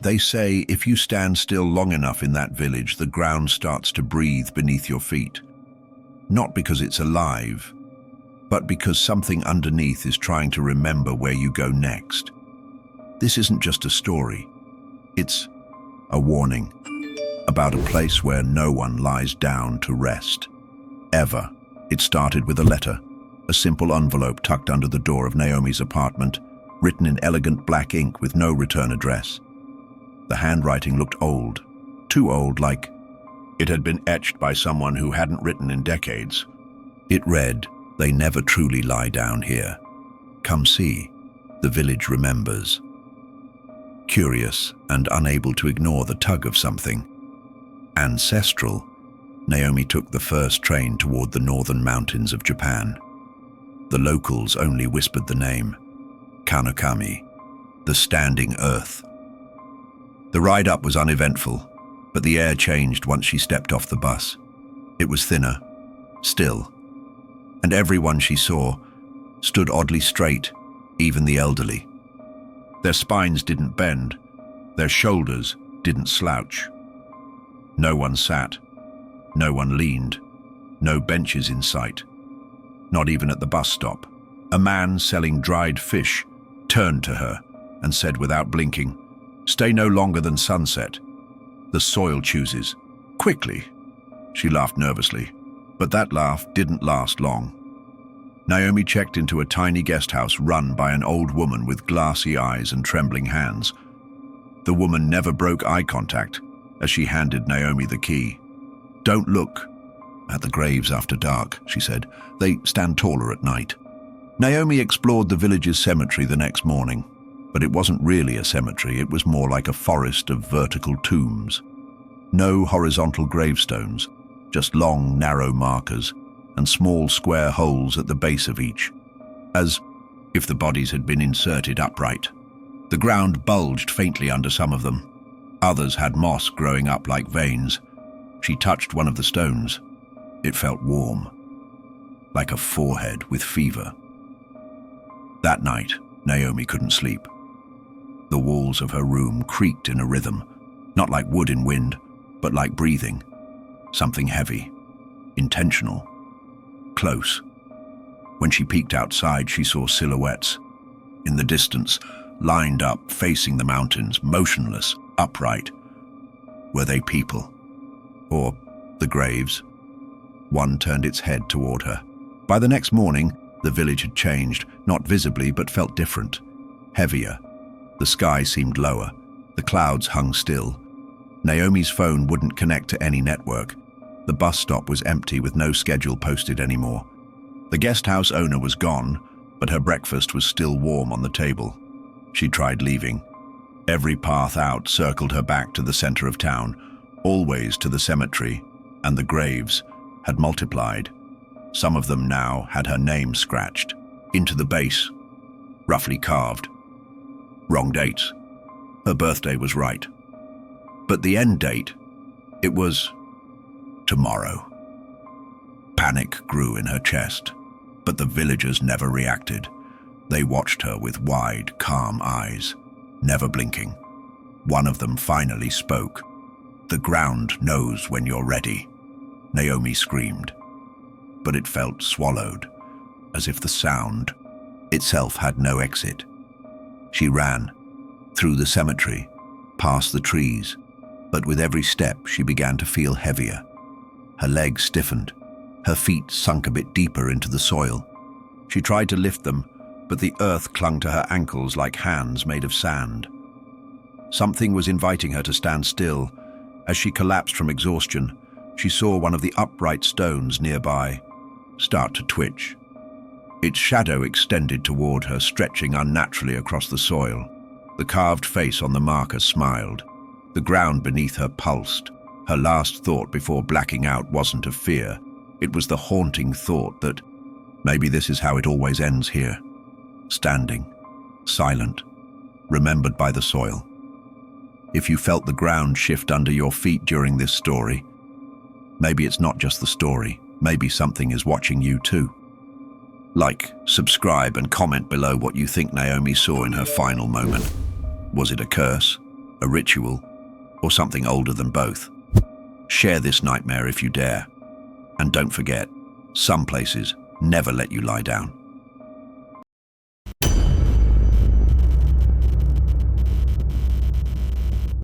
They say if you stand still long enough in that village, the ground starts to breathe beneath your feet. Not because it's alive, but because something underneath is trying to remember where you go next. This isn't just a story. It's a warning about a place where no one lies down to rest. Ever. It started with a letter, a simple envelope tucked under the door of Naomi's apartment, written in elegant black ink with no return address. The handwriting looked old, too old, like it had been etched by someone who hadn't written in decades. It read, "They never truly lie down here. Come see, the village remembers." Curious and unable to ignore the tug of something ancestral, Naomi took the first train toward the northern mountains of Japan. The locals only whispered the name, Kanokami, the standing earth. The ride up was uneventful, but the air changed once she stepped off the bus. It was thinner, still, and everyone she saw stood oddly straight, even the elderly. Their spines didn't bend, their shoulders didn't slouch. No one sat, no one leaned, no benches in sight. Not even at the bus stop. A man selling dried fish turned to her and said without blinking, "Stay no longer than sunset. The soil chooses. Quickly." She laughed nervously, but that laugh didn't last long. Naomi checked into a tiny guest house run by an old woman with glassy eyes and trembling hands. The woman never broke eye contact as she handed Naomi the key. "Don't look at the graves after dark," she said. "They stand taller at night." Naomi explored the village's cemetery the next morning, but it wasn't really a cemetery. It was more like a forest of vertical tombs. No horizontal gravestones, just long, narrow markers and small square holes at the base of each, as if the bodies had been inserted upright. The ground bulged faintly under some of them. Others had moss growing up like veins. She touched one of the stones. It felt warm, like a forehead with fever. That night, Naomi couldn't sleep. The walls of her room creaked in a rhythm, not like wood in wind, but like breathing. Something heavy, intentional, close. When she peeked outside, she saw silhouettes. In the distance, lined up, facing the mountains, motionless, upright. Were they people? Or the graves? One turned its head toward her. By the next morning, the village had changed, not visibly, but felt different. Heavier. The sky seemed lower. The clouds hung still. Naomi's phone wouldn't connect to any network. The bus stop was empty with no schedule posted anymore. The guest house owner was gone, but her breakfast was still warm on the table. She tried leaving. Every path out circled her back to the center of town, always to the cemetery, and the graves had multiplied. Some of them now had her name scratched into the base, roughly carved. Wrong dates. Her birthday was right. But the end date, it was tomorrow. Panic grew in her chest, but the villagers never reacted. They watched her with wide, calm eyes, never blinking. One of them finally spoke. "The ground knows when you're ready," Naomi screamed. But it felt swallowed, as if the sound itself had no exit. She ran, through the cemetery, past the trees, but with every step she began to feel heavier. Her legs stiffened, her feet sunk a bit deeper into the soil. She tried to lift them, but the earth clung to her ankles like hands made of sand. Something was inviting her to stand still. As she collapsed from exhaustion, she saw one of the upright stones nearby start to twitch. Its shadow extended toward her, stretching unnaturally across the soil. The carved face on the marker smiled. The ground beneath her pulsed. Her last thought before blacking out wasn't of fear. It was the haunting thought that maybe this is how it always ends here. Standing, silent, remembered by the soil. If you felt the ground shift under your feet during this story, maybe it's not just the story. Maybe something is watching you too. Like, subscribe, and comment below what you think Naomi saw in her final moment. Was it a curse? a ritual, or something older than both. Share this nightmare if you dare. And don't forget, some places never let you lie down.